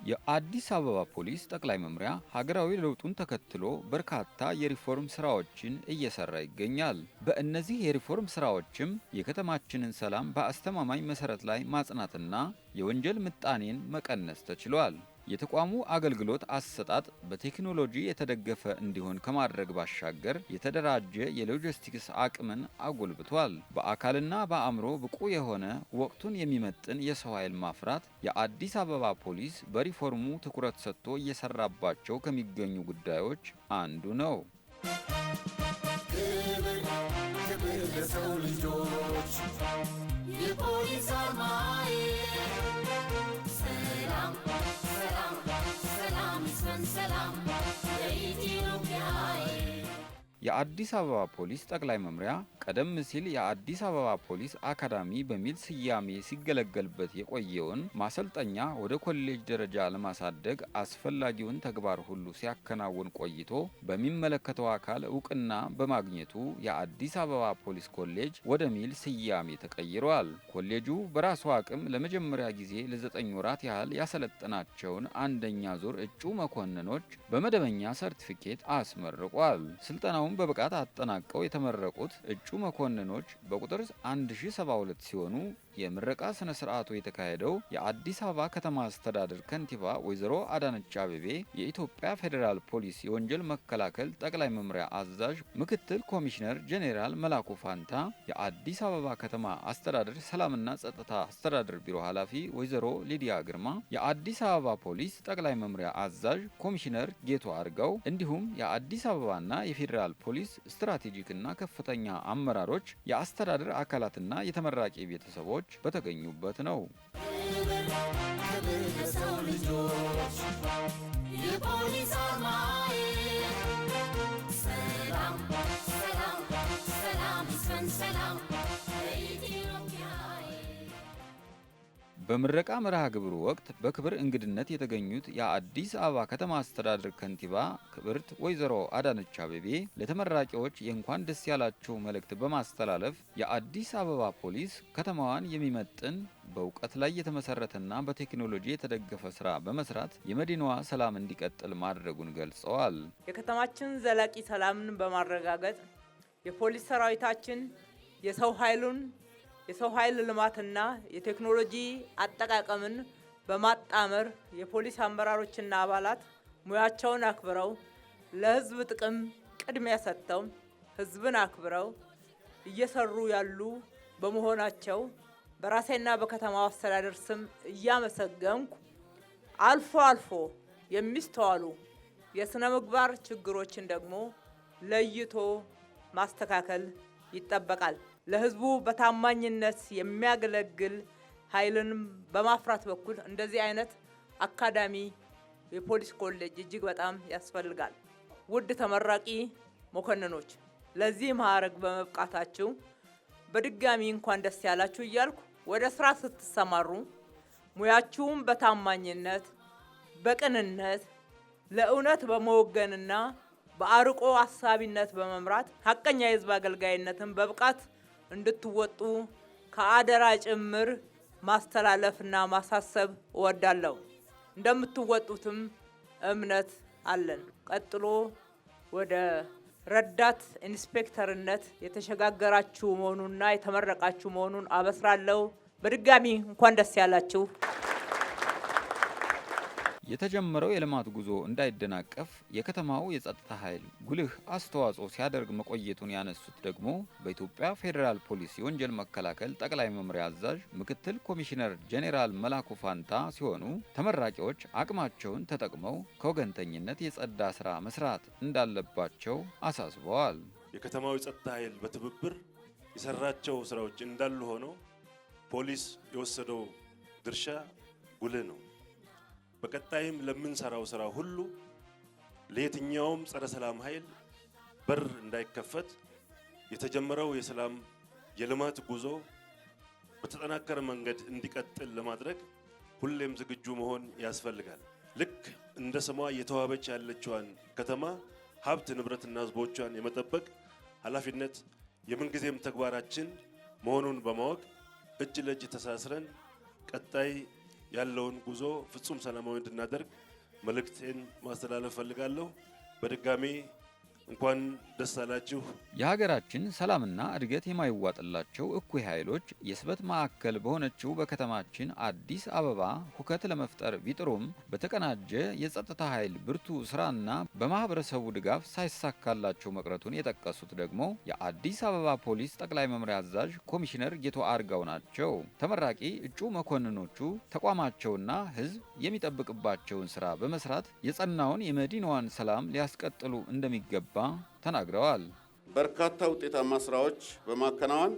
የአዲስ አበባ ፖሊስ ጠቅላይ መምሪያ ሀገራዊ ለውጡን ተከትሎ በርካታ የሪፎርም ስራዎችን እየሰራ ይገኛል። በእነዚህ የሪፎርም ስራዎችም የከተማችንን ሰላም በአስተማማኝ መሰረት ላይ ማጽናትና የወንጀል ምጣኔን መቀነስ ተችሏል። የተቋሙ አገልግሎት አሰጣጥ በቴክኖሎጂ የተደገፈ እንዲሆን ከማድረግ ባሻገር የተደራጀ የሎጂስቲክስ አቅምን አጎልብቷል። በአካልና በአእምሮ ብቁ የሆነ ወቅቱን የሚመጥን የሰው ኃይል ማፍራት የአዲስ አበባ ፖሊስ በሪፎርሙ ትኩረት ሰጥቶ እየሰራባቸው ከሚገኙ ጉዳዮች አንዱ ነው። ክብር ለሰው ልጆች የፖሊስ አርማዬ የአዲስ አበባ ፖሊስ ጠቅላይ መምሪያ ቀደም ሲል የአዲስ አበባ ፖሊስ አካዳሚ በሚል ስያሜ ሲገለገልበት የቆየውን ማሰልጠኛ ወደ ኮሌጅ ደረጃ ለማሳደግ አስፈላጊውን ተግባር ሁሉ ሲያከናውን ቆይቶ በሚመለከተው አካል እውቅና በማግኘቱ የአዲስ አበባ ፖሊስ ኮሌጅ ወደሚል ስያሜ ተቀይሯል። ኮሌጁ በራሱ አቅም ለመጀመሪያ ጊዜ ለ9 ወራት ያህል ያሰለጠናቸውን አንደኛ ዙር እጩ መኮንኖች በመደበኛ ሰርቲፊኬት አስመርቋል። ስልጠናውን በብቃት አጠናቀው የተመረቁት እጩ መኮንኖች በቁጥር 1072 ሲሆኑ የምረቃ ስነ ስርዓቱ የተካሄደው የአዲስ አበባ ከተማ አስተዳደር ከንቲባ ወይዘሮ አዳነች አቤቤ፣ የኢትዮጵያ ፌዴራል ፖሊስ የወንጀል መከላከል ጠቅላይ መምሪያ አዛዥ ምክትል ኮሚሽነር ጄኔራል መላኩ ፋንታ፣ የአዲስ አበባ ከተማ አስተዳደር ሰላምና ጸጥታ አስተዳደር ቢሮ ኃላፊ ወይዘሮ ሊዲያ ግርማ፣ የአዲስ አበባ ፖሊስ ጠቅላይ መምሪያ አዛዥ ኮሚሽነር ጌቱ አርጋው እንዲሁም የአዲስ አበባና የፌዴራል ፖሊስ ስትራቴጂክና ከፍተኛ አመራሮች፣ የአስተዳደር አካላትና የተመራቂ ቤተሰቦች በተገኙበት ነው። ክብር ለሰው ልጆች የፖሊስ አርማዬ ሰላም ሰላም ሰላም ይስፈን ሰላም በምረቃ መርሃ ግብሩ ወቅት በክብር እንግድነት የተገኙት የአዲስ አበባ ከተማ አስተዳደር ከንቲባ ክብርት ወይዘሮ አዳነች አቤቤ ለተመራቂዎች የእንኳን ደስ ያላችሁ መልእክት በማስተላለፍ የአዲስ አበባ ፖሊስ ከተማዋን የሚመጥን በእውቀት ላይ የተመሰረተና በቴክኖሎጂ የተደገፈ ስራ በመስራት የመዲናዋ ሰላም እንዲቀጥል ማድረጉን ገልጸዋል። የከተማችን ዘላቂ ሰላምን በማረጋገጥ የፖሊስ ሰራዊታችን የሰው ኃይል ልማትና የቴክኖሎጂ አጠቃቀምን በማጣመር የፖሊስ አመራሮችና አባላት ሙያቸውን አክብረው ለሕዝብ ጥቅም ቅድሚያ ሰጥተው ሕዝብን አክብረው እየሰሩ ያሉ በመሆናቸው በራሴና በከተማው አስተዳደር ስም እያመሰገንኩ አልፎ የሚስተዋሉ የስነ ምግባር ችግሮችን ደግሞ ለይቶ ማስተካከል ይጠበቃል። ለህዝቡ በታማኝነት የሚያገለግል ኃይልን በማፍራት በኩል እንደዚህ አይነት አካዳሚ የፖሊስ ኮሌጅ እጅግ በጣም ያስፈልጋል። ውድ ተመራቂ መኮንኖች ለዚህ ማዕረግ በመብቃታችሁ በድጋሚ እንኳን ደስ ያላችሁ እያልኩ ወደ ስራ ስትሰማሩ ሙያችሁን በታማኝነት፣ በቅንነት፣ ለእውነት በመወገንና በአርቆ አሳቢነት በመምራት ሀቀኛ የህዝብ አገልጋይነትን በብቃት እንድትወጡ ከአደራ ጭምር ማስተላለፍና ማሳሰብ እወዳለሁ። እንደምትወጡትም እምነት አለን። ቀጥሎ ወደ ረዳት ኢንስፔክተርነት የተሸጋገራችሁ መሆኑንና የተመረቃችሁ መሆኑን አበስራለሁ። በድጋሚ እንኳን ደስ ያላችሁ። የተጀመረው የልማት ጉዞ እንዳይደናቀፍ የከተማው የጸጥታ ኃይል ጉልህ አስተዋጽኦ ሲያደርግ መቆየቱን ያነሱት ደግሞ በኢትዮጵያ ፌዴራል ፖሊስ የወንጀል መከላከል ጠቅላይ መምሪያ አዛዥ ምክትል ኮሚሽነር ጄኔራል መላኩ ፋንታ ሲሆኑ ተመራቂዎች አቅማቸውን ተጠቅመው ከወገንተኝነት የጸዳ ስራ መስራት እንዳለባቸው አሳስበዋል። የከተማው የጸጥታ ኃይል በትብብር የሰራቸው ስራዎች እንዳሉ ሆነው ፖሊስ የወሰደው ድርሻ ጉልህ ነው። በቀጣይም ለምንሰራው ስራ ሁሉ ለየትኛውም ጸረ ሰላም ኃይል በር እንዳይከፈት የተጀመረው የሰላም የልማት ጉዞ በተጠናከረ መንገድ እንዲቀጥል ለማድረግ ሁሌም ዝግጁ መሆን ያስፈልጋል። ልክ እንደ ስሟ የተዋበች ያለችዋን ከተማ ሀብት ንብረትና ህዝቦቿን የመጠበቅ ኃላፊነት የምንጊዜም ተግባራችን መሆኑን በማወቅ እጅ ለእጅ ተሳስረን ቀጣይ ያለውን ጉዞ ፍጹም ሰላማዊ እንድናደርግ መልእክቴን ማስተላለፍ ፈልጋለሁ። በድጋሚ እንኳን ደስ አላችሁ። የሀገራችን ሰላምና እድገት የማይዋጥላቸው እኩይ ኃይሎች የስበት ማዕከል በሆነችው በከተማችን አዲስ አበባ ሁከት ለመፍጠር ቢጥሩም በተቀናጀ የጸጥታ ኃይል ብርቱ ስራና በማህበረሰቡ ድጋፍ ሳይሳካላቸው መቅረቱን የጠቀሱት ደግሞ የአዲስ አበባ ፖሊስ ጠቅላይ መምሪያ አዛዥ ኮሚሽነር ጌቶ አርጋው ናቸው። ተመራቂ እጩ መኮንኖቹ ተቋማቸውና ህዝብ የሚጠብቅባቸውን ስራ በመስራት የጸናውን የመዲናዋን ሰላም ሊያስቀጥሉ እንደሚገባ ተናግረዋል። በርካታ ውጤታማ ስራዎች በማከናወን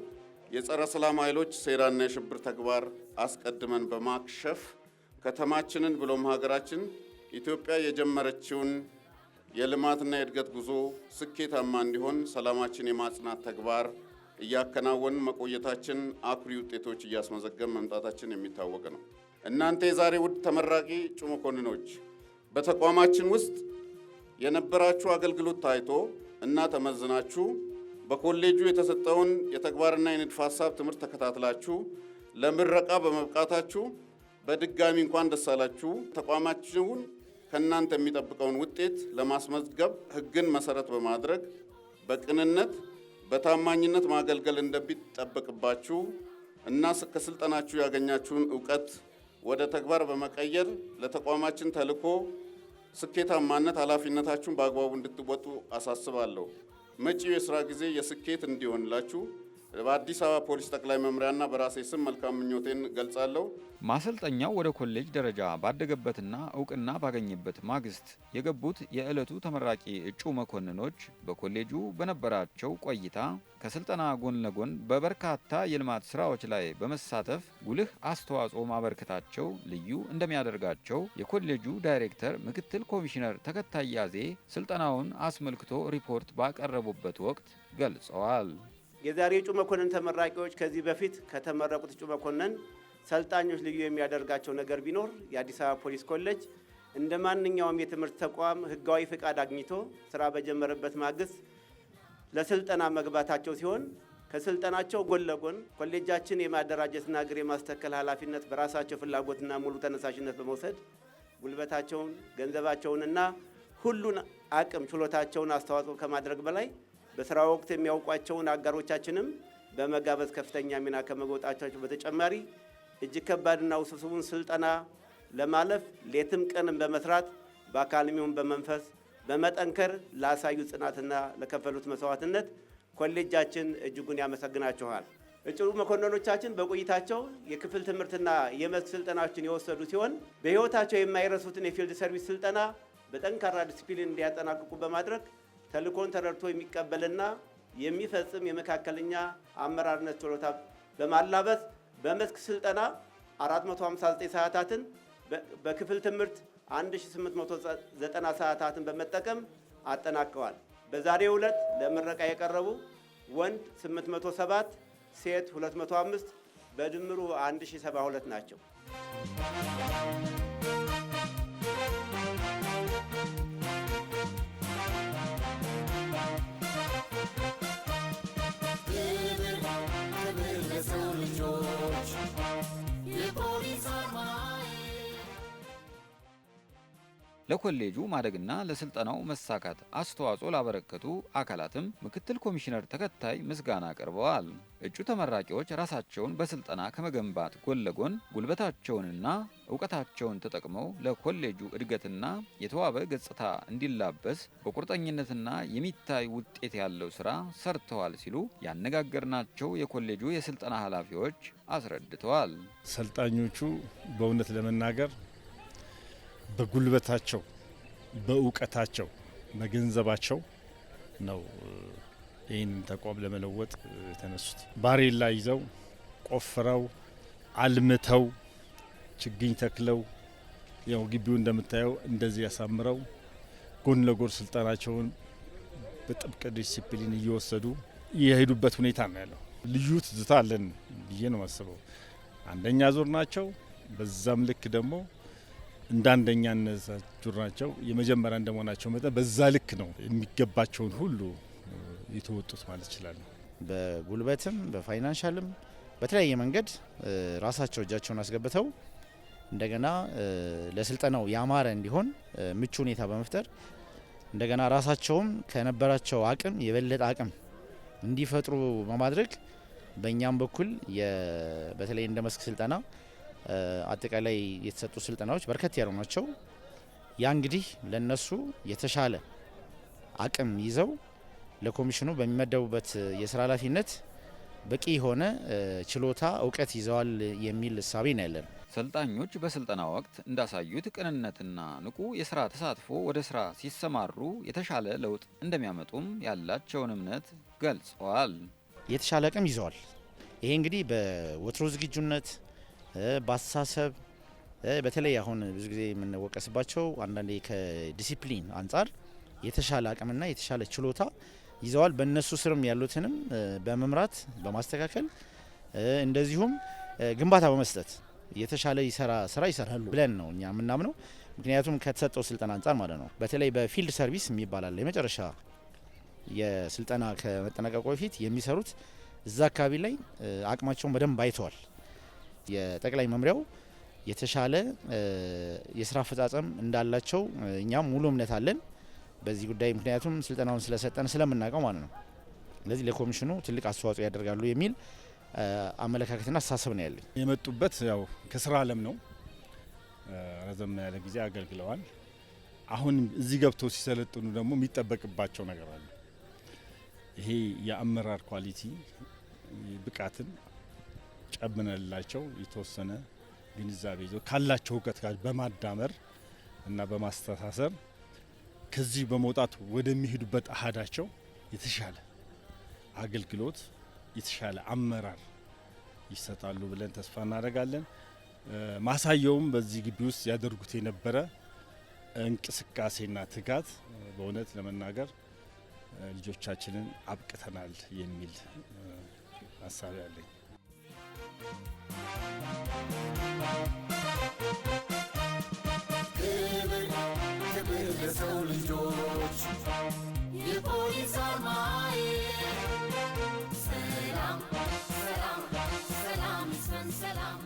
የጸረ ሰላም ኃይሎች ሴራና የሽብር ተግባር አስቀድመን በማክሸፍ ከተማችንን ብሎም ሀገራችን ኢትዮጵያ የጀመረችውን የልማትና የእድገት ጉዞ ስኬታማ እንዲሆን ሰላማችን የማጽናት ተግባር እያከናወን መቆየታችን አኩሪ ውጤቶች እያስመዘገብ መምጣታችን የሚታወቅ ነው። እናንተ የዛሬ ውድ ተመራቂ እጩ መኮንኖች በተቋማችን ውስጥ የነበራችሁ አገልግሎት ታይቶ እና ተመዝናችሁ በኮሌጁ የተሰጠውን የተግባርና የንድፈ ሐሳብ ትምህርት ተከታትላችሁ ለምረቃ በመብቃታችሁ በድጋሚ እንኳን ደስ አላችሁ። ተቋማችሁን ከእናንተ የሚጠብቀውን ውጤት ለማስመዝገብ ሕግን መሰረት በማድረግ በቅንነት በታማኝነት ማገልገል እንደሚጠበቅባችሁ እና ከስልጠናችሁ ያገኛችሁን እውቀት ወደ ተግባር በመቀየር ለተቋማችን ተልዕኮ ስኬታማነት ኃላፊነታችሁን በአግባቡ እንድትወጡ አሳስባለሁ። መጪው የሥራ ጊዜ የስኬት እንዲሆንላችሁ በአዲስ አበባ ፖሊስ ጠቅላይ መምሪያና በራሴ ስም መልካም ምኞቴን ገልጻለሁ። ማሰልጠኛው ወደ ኮሌጅ ደረጃ ባደገበትና እውቅና ባገኘበት ማግስት የገቡት የዕለቱ ተመራቂ እጩ መኮንኖች በኮሌጁ በነበራቸው ቆይታ ከስልጠና ጎን ለጎን በበርካታ የልማት ስራዎች ላይ በመሳተፍ ጉልህ አስተዋጽኦ ማበርከታቸው ልዩ እንደሚያደርጋቸው የኮሌጁ ዳይሬክተር ምክትል ኮሚሽነር ተከታይ ያዜ ስልጠናውን አስመልክቶ ሪፖርት ባቀረቡበት ወቅት ገልጸዋል። የዛሬ እጩ መኮንን ተመራቂዎች ከዚህ በፊት ከተመረቁት እጩ መኮንን ሰልጣኞች ልዩ የሚያደርጋቸው ነገር ቢኖር የአዲስ አበባ ፖሊስ ኮሌጅ እንደ ማንኛውም የትምህርት ተቋም ሕጋዊ ፍቃድ አግኝቶ ስራ በጀመረበት ማግስት ለስልጠና መግባታቸው ሲሆን ከስልጠናቸው ጎን ለጎን ኮሌጃችን የማደራጀትና እግር የማስተከል ኃላፊነት በራሳቸው ፍላጎትና ሙሉ ተነሳሽነት በመውሰድ ጉልበታቸውን፣ ገንዘባቸውንና ሁሉን አቅም ችሎታቸውን አስተዋጽኦ ከማድረግ በላይ በስራ ወቅት የሚያውቋቸውን አጋሮቻችንም በመጋበዝ ከፍተኛ ሚና ከመወጣታቸው በተጨማሪ እጅግ ከባድና ውስብስቡን ስልጠና ለማለፍ ሌትም ቀንም በመስራት በአካልም ይሁን በመንፈስ በመጠንከር ላሳዩ ጽናትና ለከፈሉት መስዋዕትነት ኮሌጃችን እጅጉን ያመሰግናችኋል። እጩ መኮንኖቻችን በቆይታቸው የክፍል ትምህርትና የመስክ ስልጠናዎችን የወሰዱ ሲሆን በሕይወታቸው የማይረሱትን የፊልድ ሰርቪስ ስልጠና በጠንካራ ዲሲፕሊን እንዲያጠናቅቁ በማድረግ ተልእኮን ተረድቶ የሚቀበልና የሚፈጽም የመካከለኛ አመራርነት ችሎታ በማላበስ በመስክ ስልጠና 459 ሰዓታትን በክፍል ትምህርት 1890 ሰዓታትን በመጠቀም አጠናቀዋል። በዛሬው ዕለት ለምረቃ የቀረቡ ወንድ 807፣ ሴት 205 በድምሩ 1072 ናቸው። ለኮሌጁ ማደግና ለስልጠናው መሳካት አስተዋጽኦ ላበረከቱ አካላትም ምክትል ኮሚሽነር ተከታይ ምስጋና አቅርበዋል። እጩ ተመራቂዎች ራሳቸውን በስልጠና ከመገንባት ጎን ለጎን ጉልበታቸውንና እውቀታቸውን ተጠቅመው ለኮሌጁ እድገትና የተዋበ ገጽታ እንዲላበስ በቁርጠኝነትና የሚታይ ውጤት ያለው ስራ ሰርተዋል ሲሉ ያነጋገርናቸው የኮሌጁ የስልጠና ኃላፊዎች አስረድተዋል። ሰልጣኞቹ በእውነት ለመናገር በጉልበታቸው፣ በእውቀታቸው፣ በገንዘባቸው ነው ይህን ተቋም ለመለወጥ የተነሱት። ባሬላ ይዘው ቆፍረው አልምተው ችግኝ ተክለው ያው ግቢው እንደምታየው እንደዚህ ያሳምረው ጎን ለጎን ስልጠናቸውን በጥብቅ ዲሲፕሊን እየወሰዱ የሄዱበት ሁኔታ ነው ያለው። ልዩ ትዝታ አለን ብዬ ነው ማስበው። አንደኛ ዙር ናቸው። በዛም ልክ ደግሞ እንደ አንደኛነታቸው ናቸው። የመጀመሪያ እንደመሆናቸው መጠን በዛ ልክ ነው የሚገባቸውን ሁሉ የተወጡት ማለት ይችላል። በጉልበትም በፋይናንሻልም በተለያየ መንገድ ራሳቸው እጃቸውን አስገብተው እንደገና ለስልጠናው ያማረ እንዲሆን ምቹ ሁኔታ በመፍጠር እንደገና ራሳቸውም ከነበራቸው አቅም የበለጠ አቅም እንዲፈጥሩ በማድረግ በእኛም በኩል በተለይ እንደ መስክ ስልጠና አጠቃላይ የተሰጡ ስልጠናዎች በርከት ያሉ ናቸው። ያ እንግዲህ ለነሱ የተሻለ አቅም ይዘው ለኮሚሽኑ በሚመደቡበት የስራ ኃላፊነት በቂ የሆነ ችሎታ እውቀት ይዘዋል የሚል እሳቤ ነው ያለን። ሰልጣኞች በስልጠና ወቅት እንዳሳዩት ቅንነትና ንቁ የስራ ተሳትፎ ወደ ስራ ሲሰማሩ የተሻለ ለውጥ እንደሚያመጡም ያላቸውን እምነት ገልጸዋል። የተሻለ አቅም ይዘዋል። ይሄ እንግዲህ በወትሮ ዝግጁነት፣ በአስተሳሰብ በተለይ አሁን ብዙ ጊዜ የምንወቀስባቸው አንዳንዴ ከዲሲፕሊን አንጻር የተሻለ አቅምና የተሻለ ችሎታ ይዘዋል። በእነሱ ስርም ያሉትንም በመምራት በማስተካከል እንደዚሁም ግንባታ በመስጠት የተሻለ ስራ ይሰራሉ ብለን ነው እኛ የምናምነው። ምክንያቱም ከተሰጠው ስልጠና አንጻር ማለት ነው። በተለይ በፊልድ ሰርቪስ የሚባላል የመጨረሻ የስልጠና ከመጠናቀቁ በፊት የሚሰሩት እዛ አካባቢ ላይ አቅማቸውን በደንብ አይተዋል። የጠቅላይ መምሪያው የተሻለ የስራ አፈጻጸም እንዳላቸው እኛም ሙሉ እምነት አለን በዚህ ጉዳይ። ምክንያቱም ስልጠናውን ስለሰጠን ስለምናውቀው ማለት ነው። ስለዚህ ለኮሚሽኑ ትልቅ አስተዋጽኦ ያደርጋሉ የሚል አመለካከትና አስተሳሰብ ነው ያለኝ። የመጡበት ያው ከስራ ዓለም ነው። ረዘም ያለ ጊዜ አገልግለዋል። አሁን እዚህ ገብተው ሲሰለጥኑ ደግሞ የሚጠበቅባቸው ነገር አለ። ይሄ የአመራር ኳሊቲ ብቃትን ጨምነላቸው የተወሰነ ግንዛቤ ይዘው ካላቸው እውቀት ጋር በማዳመር እና በማስተሳሰብ ከዚህ በመውጣት ወደሚሄዱበት አሃዳቸው የተሻለ አገልግሎት የተሻለ አመራር ይሰጣሉ ብለን ተስፋ እናደርጋለን። ማሳየውም በዚህ ግቢ ውስጥ ያደርጉት የነበረ እንቅስቃሴና ትጋት በእውነት ለመናገር ልጆቻችንን አብቅተናል የሚል ሀሳብ ያለኝ። ክብር ለሰው ልጆች የፖሊስ አርማዬ ሰላም ሰላም ሰላም ይስፈን ሰላም።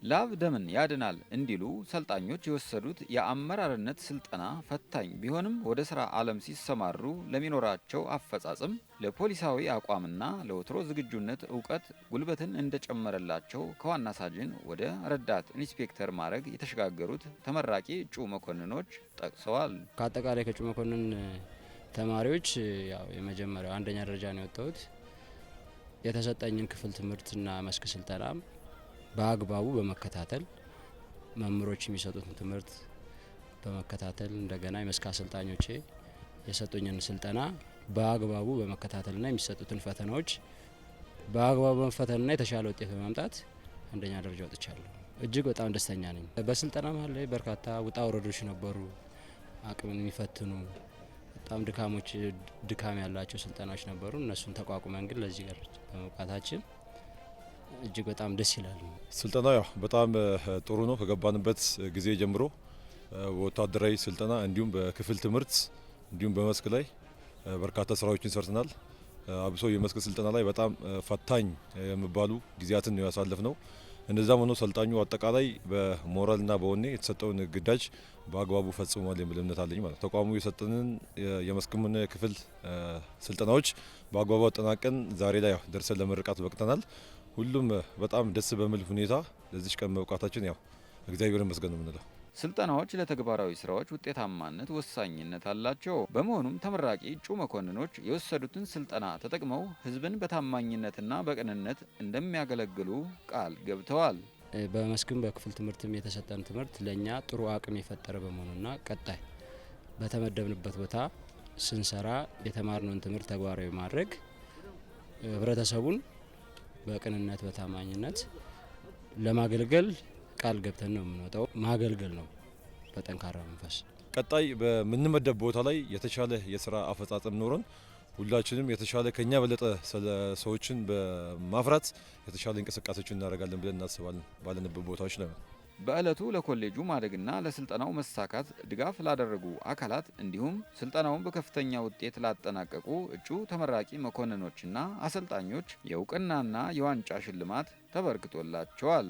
ላብ ደምን ያድናል እንዲሉ ሰልጣኞች የወሰዱት የአመራርነት ስልጠና ፈታኝ ቢሆንም ወደ ስራ ዓለም ሲሰማሩ ለሚኖራቸው አፈጻጸም ለፖሊሳዊ አቋምና ለወትሮ ዝግጁነት እውቀት ጉልበትን እንደጨመረላቸው ከዋና ሳጅን ወደ ረዳት ኢንስፔክተር ማዕረግ የተሸጋገሩት ተመራቂ እጩ መኮንኖች ጠቅሰዋል። ከአጠቃላይ ከእጩ መኮንን ተማሪዎች ያው የመጀመሪያው አንደኛ ደረጃ ነው የወጣሁት። የተሰጠኝን ክፍል ትምህርትና መስክ ስልጠና በአግባቡ በመከታተል መምህሮች የሚሰጡትን ትምህርት በመከታተል እንደገና የመስክ አሰልጣኞቼ የሰጡኝን ስልጠና በአግባቡ በመከታተልና የሚሰጡትን ፈተናዎች በአግባቡ በመፈተንና የተሻለ ውጤት በማምጣት አንደኛ ደረጃ ወጥቻለሁ። እጅግ በጣም ደስተኛ ነኝ። በስልጠና መሀል ላይ በርካታ ውጣ ውረዶች ነበሩ። አቅምን የሚፈትኑ በጣም ድካም ያላቸው ስልጠናዎች ነበሩ። እነሱን ተቋቁመን ግን ለዚህ ጋር በመብቃታችን እጅግ በጣም ደስ ይላል። ስልጠናው ያው በጣም ጥሩ ነው። ከገባንበት ጊዜ ጀምሮ ወታደራዊ ስልጠና እንዲሁም በክፍል ትምህርት እንዲሁም በመስክ ላይ በርካታ ስራዎችን ሰርተናል። አብሶ የመስክ ስልጠና ላይ በጣም ፈታኝ የሚባሉ ጊዜያትን ነው ያሳለፍነው። እንደዛም ሆኖ ሰልጣኙ አጠቃላይ በሞራልና በወኔ የተሰጠውን ግዳጅ በአግባቡ ፈጽሟል የሚል እምነት አለኝ ማለት ነው። ተቋሙ የሰጠንን የመስክም ሆነ የክፍል ስልጠናዎች በአግባቡ አጠናቀን ዛሬ ላይ ደርሰን ለምርቃት በቅተናል። ሁሉም በጣም ደስ በሚል ሁኔታ ለዚህ ቀን መብቃታችን ያው እግዚአብሔር ይመስገን ነው የምንለው። ስልጠናዎች ለተግባራዊ ስራዎች ውጤታማነት ወሳኝነት አላቸው። በመሆኑም ተመራቂ እጩ መኮንኖች የወሰዱትን ስልጠና ተጠቅመው ሕዝብን በታማኝነትና በቅንነት እንደሚያገለግሉ ቃል ገብተዋል። በመስክም በክፍል ትምህርትም የተሰጠን ትምህርት ለእኛ ጥሩ አቅም የፈጠረ በመሆኑና ቀጣይ በተመደብንበት ቦታ ስንሰራ የተማርነውን ትምህርት ተግባራዊ ማድረግ ህብረተሰቡን በቅንነት በታማኝነት ለማገልገል ቃል ገብተን ነው የምንወጣው። ማገልገል ነው በጠንካራ መንፈስ። ቀጣይ በምንመደብ ቦታ ላይ የተሻለ የስራ አፈጻጸም ኖረን ሁላችንም የተሻለ ከኛ በለጠ ሰዎችን በማፍራት የተሻለ እንቅስቃሴዎችን እናደርጋለን ብለን እናስባለን ባለንበት ቦታዎች ላይ። በዕለቱ ለኮሌጁ ማደግና ለስልጠናው መሳካት ድጋፍ ላደረጉ አካላት እንዲሁም ስልጠናውን በከፍተኛ ውጤት ላጠናቀቁ እጩ ተመራቂ መኮንኖችና አሰልጣኞች የእውቅናና የዋንጫ ሽልማት ተበርክቶላቸዋል።